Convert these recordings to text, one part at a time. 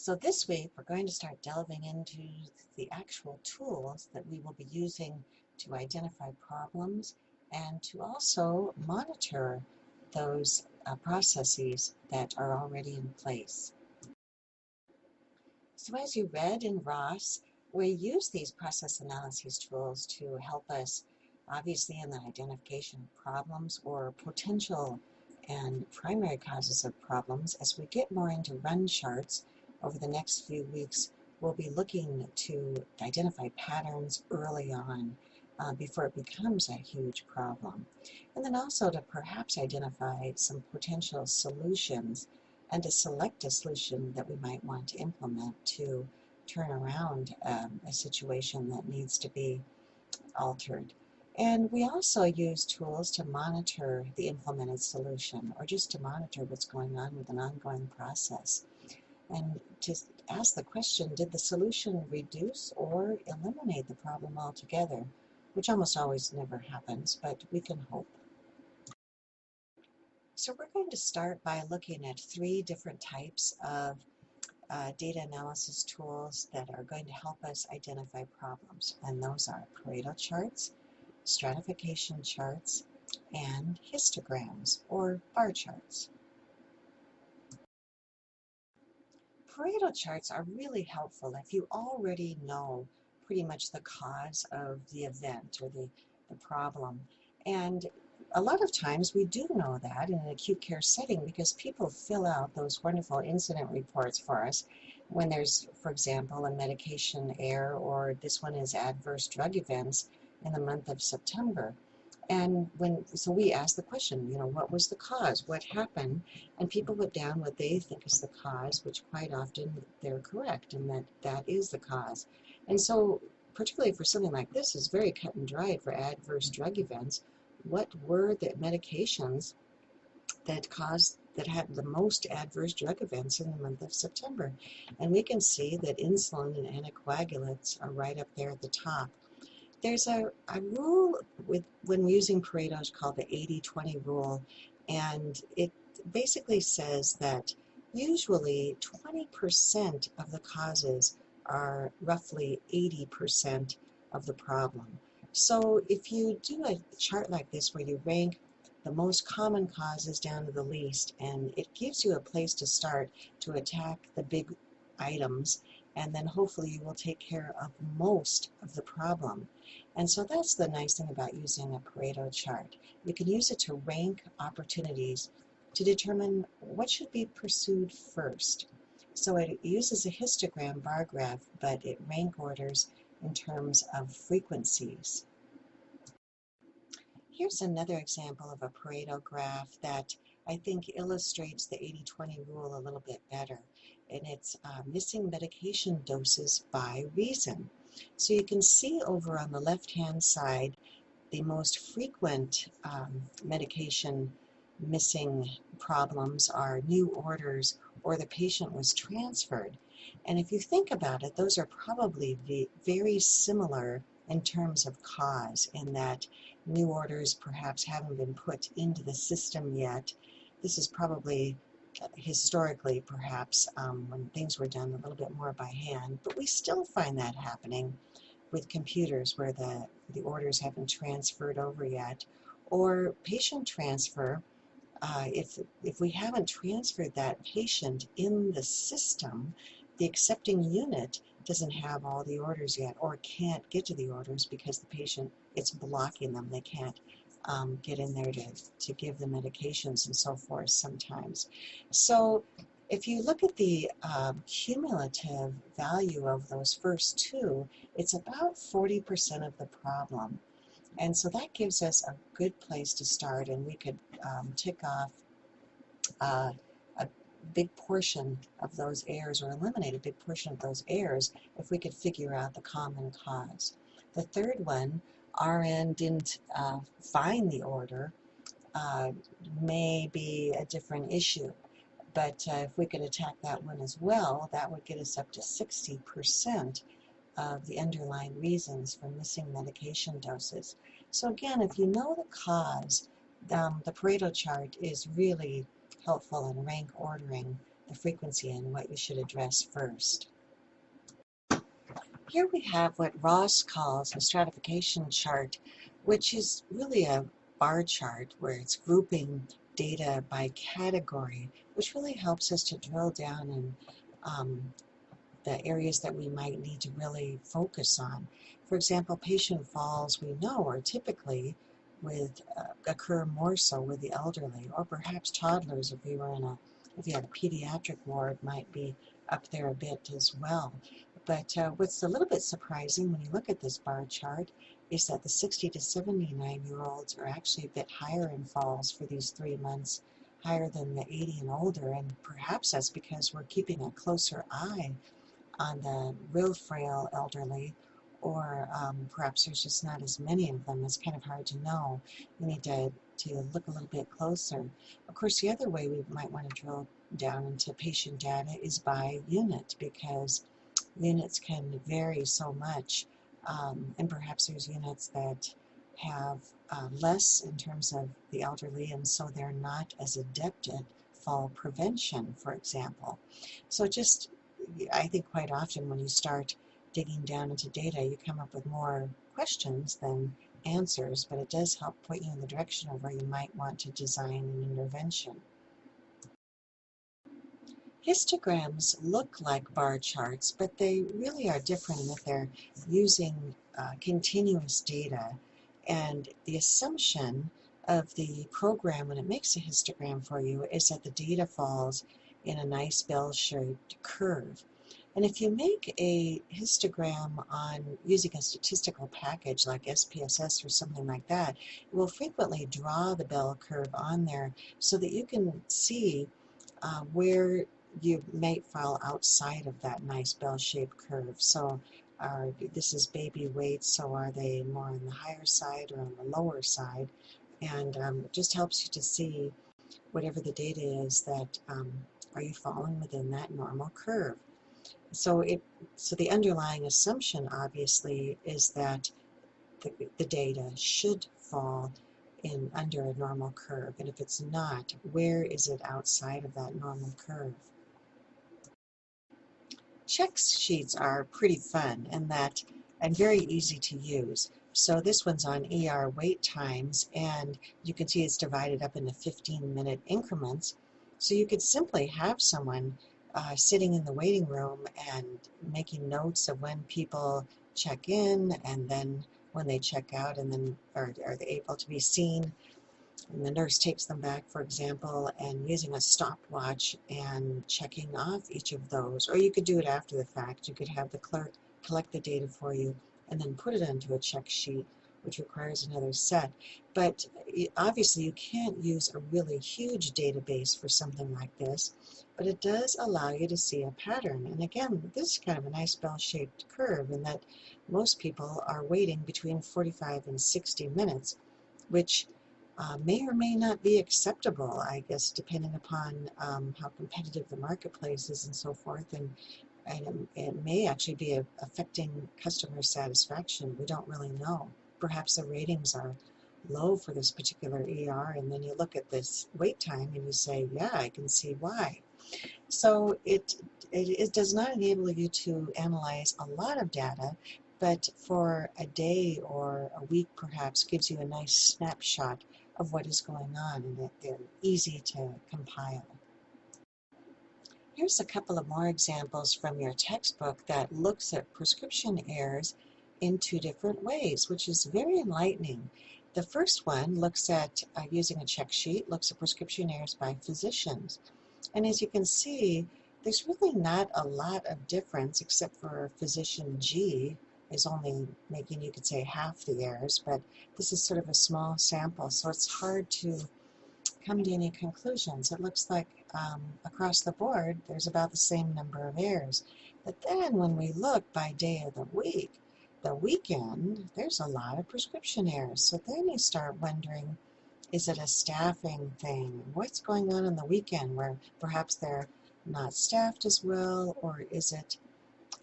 So this week, we're going to start delving into the actual tools that we will be using to identify problems and to also monitor those processes that are already in place. So as you read in Ross, we use these process analysis tools to help us, obviously, in the identification of problems or potential and primary causes of problems. As we get more into run charts over the next few weeks, we'll be looking to identify patterns early on before it becomes a huge problem. And then also to perhaps identify some potential solutions and to select a solution that we might want to implement to turn around a situation that needs to be altered. And we also use tools to monitor the implemented solution or just to monitor what's going on with an ongoing process. And to ask the question, did the solution reduce or eliminate the problem altogether? Which almost always never happens, but we can hope. So we're going to start by looking at three different types of data analysis tools that are going to help us identify problems. And those are Pareto charts, stratification charts, and histograms or bar charts. Pareto charts are really helpful if you already know pretty much the cause of the event or the problem. And a lot of times we do know that in an acute care setting because people fill out those wonderful incident reports for us when there's, for example, a medication error, or this one is adverse drug events in the month of September. And so we ask the question, what was the cause? What happened? And people put down what they think is the cause, which quite often they're correct, and that is the cause. And so, particularly for something like this, is very cut and dried for adverse drug events. What were the medications that had the most adverse drug events in the month of September? And we can see that insulin and anticoagulants are right up there at the top. There's a rule when using Pareto's called the 80-20 rule, and it basically says that usually 20% of the causes are roughly 80% of the problem. So if you do a chart like this where you rank the most common causes down to the least, and it gives you a place to start to attack the big items, and then hopefully you will take care of most of the problem. And so that's the nice thing about using a Pareto chart. You can use it to rank opportunities to determine what should be pursued first. So it uses a histogram bar graph, but it rank orders in terms of frequencies. Here's another example of a Pareto graph that I think illustrates the 80-20 rule a little bit better. And it's missing medication doses by reason. So you can see over on the left-hand side, the most frequent medication missing problems are new orders or the patient was transferred. And if you think about it, those are probably very similar in terms of cause, in that new orders perhaps haven't been put into the system yet. This is probably historically perhaps when things were done a little bit more by hand, but we still find that happening with computers where the orders haven't transferred over yet, or patient transfer. If we haven't transferred that patient in the system, the accepting unit doesn't have all the orders yet, or can't get to the orders because the patient, it's blocking them. They can't get in there to give the medications and so forth sometimes. So if you look at the cumulative value of those first two, it's about 40% of the problem. And so that gives us a good place to start, and we could tick off a big portion of those errors, or eliminate a big portion of those errors, if we could figure out the common cause. The third one, RN didn't find the order, may be a different issue. But if we could attack that one as well, that would get us up to 60% of the underlying reasons for missing medication doses. So again, if you know the cause, the Pareto chart is really helpful in rank ordering the frequency and what you should address first. Here we have what Ross calls a stratification chart, which is really a bar chart where it's grouping data by category, which really helps us to drill down in the areas that we might need to really focus on. For example, patient falls we know are typically occur more so with the elderly, or perhaps toddlers if you had a pediatric ward might be up there a bit as well. But what's a little bit surprising when you look at this bar chart is that the 60 to 79-year-olds are actually a bit higher in falls for these 3 months, higher than the 80 and older, and perhaps that's because we're keeping a closer eye on the real frail elderly, or perhaps there's just not as many of them. It's kind of hard to know. We need to look a little bit closer. Of course, the other way we might want to drill down into patient data is by unit, because units can vary so much, and perhaps there's units that have less in terms of the elderly, and so they're not as adept at fall prevention, for example. So I think quite often when you start digging down into data, you come up with more questions than answers, but it does help point you in the direction of where you might want to design an intervention. Histograms look like bar charts, but they really are different in that they're using continuous data, and the assumption of the program when it makes a histogram for you is that the data falls in a nice bell-shaped curve. And if you make a histogram on using a statistical package like SPSS or something like that, it will frequently draw the bell curve on there so that you can see where you may fall outside of that nice bell-shaped curve. So this is baby weight, so are they more on the higher side or on the lower side? And it just helps you to see whatever the data is that are you falling within that normal curve. So the underlying assumption obviously is that the data should fall in under a normal curve, and if it's not, where is it outside of that normal curve? Check sheets are pretty fun and very easy to use. So this one's on ER wait times, and you can see it's divided up into 15-minute increments. So you could simply have someone sitting in the waiting room and making notes of when people check in and then when they check out, and then are they able to be seen. And the nurse takes them back, for example, and using a stopwatch and checking off each of those. Or you could do it after the fact. You could have the clerk collect the data for you and then put it into a check sheet, which requires another set. But obviously you can't use a really huge database for something like this, but it does allow you to see a pattern. And again, this is kind of a nice bell-shaped curve in that most people are waiting between 45 and 60 minutes, which may or may not be acceptable, I guess, depending upon how competitive the marketplace is and so forth, and it may actually be affecting customer satisfaction. We don't really know. Perhaps the ratings are low for this particular ER, and then you look at this wait time and you say, yeah, I can see why. So it does not enable you to analyze a lot of data, but for a day or a week perhaps gives you a nice snapshot of what is going on, and that they're easy to compile. Here's a couple of more examples from your textbook that looks at prescription errors in two different ways, which is very enlightening. The first one looks at, using a check sheet, looks at prescription errors by physicians. And as you can see, there's really not a lot of difference except for physician G is only making, you could say, half the errors, but this is sort of a small sample, so it's hard to come to any conclusions. It looks like across the board there's about the same number of errors. But then when we look by day of the week, the weekend, there's a lot of prescription errors. So then you start wondering, is it a staffing thing? What's going on the weekend where perhaps they're not staffed as well, or is it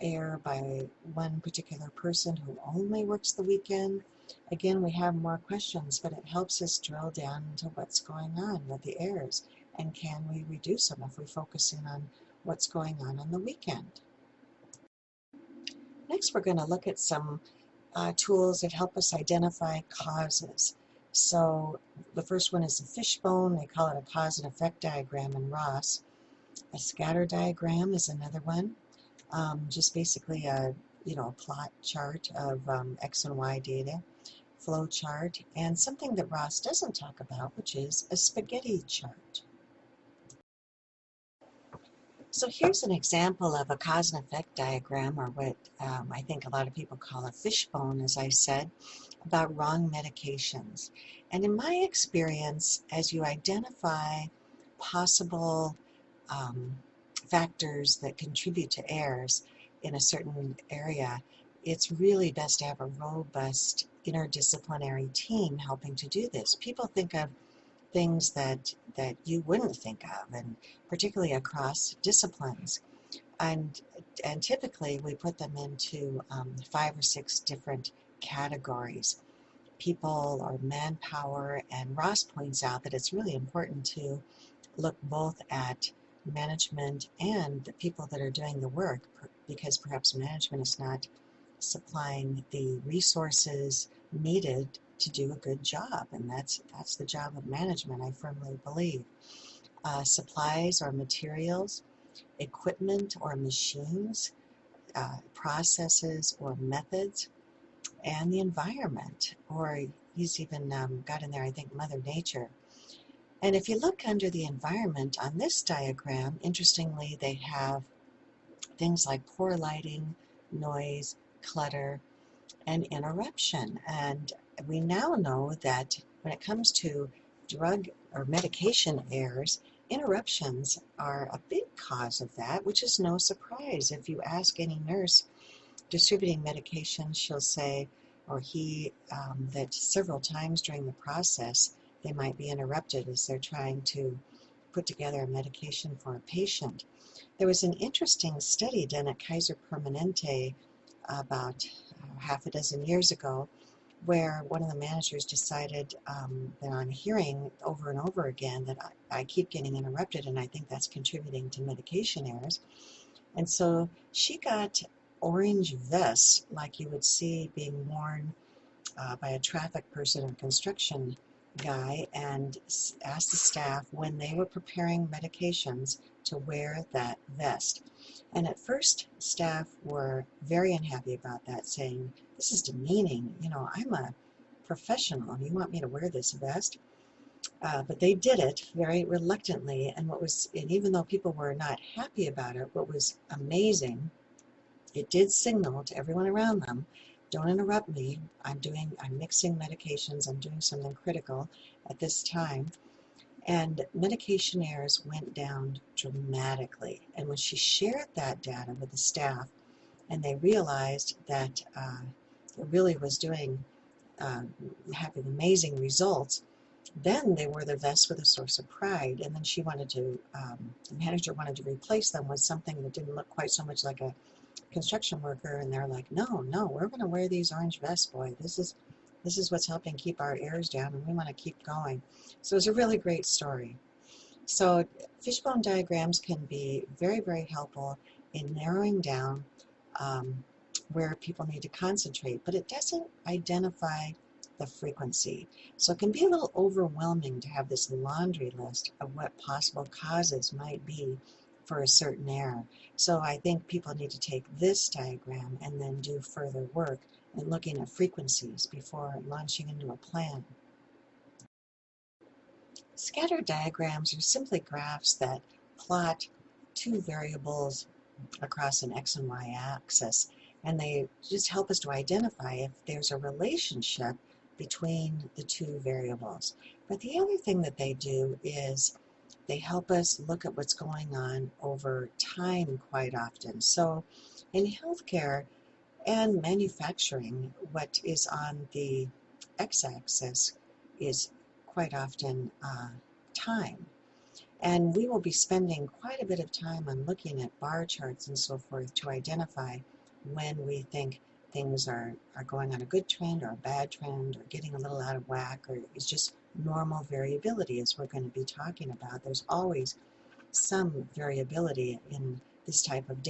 error by one particular person who only works the weekend? Again, we have more questions, but it helps us drill down into what's going on with the errors. and can we reduce them if we focus in on what's going on the weekend. Next, we're going to look at some tools that help us identify causes. So the first one is a fishbone. They call it a cause and effect diagram in Ross. A scatter diagram is another one. Just basically a plot chart of X and Y data, flow chart, and something that Ross doesn't talk about, which is a spaghetti chart. So here's an example of a cause and effect diagram, or what I think a lot of people call a fishbone, as I said, about wrong medications. And in my experience, as you identify possible factors that contribute to errors in a certain area, it's really best to have a robust interdisciplinary team helping to do this. People think of things that you wouldn't think of, and particularly across disciplines. And typically we put them into 5 or 6 different categories. People or manpower, and Ross points out that it's really important to look both at management and the people that are doing the work, because perhaps management is not supplying the resources needed to do a good job, and that's the job of management, I firmly believe. Supplies or materials, equipment or machines, processes or methods, and the environment, or he's even got in there, I think, Mother Nature. And if you look under the environment on this diagram, interestingly, they have things like poor lighting, noise, clutter, and interruption. And we now know that when it comes to drug or medication errors, interruptions are a big cause of that, which is no surprise. If you ask any nurse distributing medication, she'll say, or he, that several times during the process they might be interrupted as they're trying to put together a medication for a patient. There was an interesting study done at Kaiser Permanente about half a dozen years ago, where one of the managers decided that on hearing over and over again that I keep getting interrupted, and I think that's contributing to medication errors. And so she got orange vests like you would see being worn by a traffic person or construction guy, and asked the staff when they were preparing medications to wear that vest. And at first, staff were very unhappy about that, saying, "This is demeaning. I'm a professional, and you want me to wear this vest?" But they did it very reluctantly, and even though people were not happy about it, what was amazing, it did signal to everyone around them, "Don't interrupt me. I'm mixing medications. I'm doing something critical at this time." And medication errors went down dramatically. And when she shared that data with the staff, and they realized that it really was having amazing results, then they wore the vests with a source of pride. And then the manager wanted to replace them with something that didn't look quite so much like a construction worker, and they're like, no, we're going to wear these orange vests, boy. This is what's helping keep our errors down, and we want to keep going. So it's a really great story. So fishbone diagrams can be very, very helpful in narrowing down where people need to concentrate, but it doesn't identify the frequency. So it can be a little overwhelming to have this laundry list of what possible causes might be for a certain error. So I think people need to take this diagram and then do further work in looking at frequencies before launching into a plan. Scatter diagrams are simply graphs that plot 2 variables across an X and Y axis, and they just help us to identify if there's a relationship between the 2 variables. But the other thing that they do is they help us look at what's going on over time quite often. So in healthcare and manufacturing, what is on the x-axis is quite often time. And we will be spending quite a bit of time on looking at bar charts and so forth to identify when we think things are going on a good trend or a bad trend, or getting a little out of whack, or is just normal variability, as we're going to be talking about. There's always some variability in this type of data.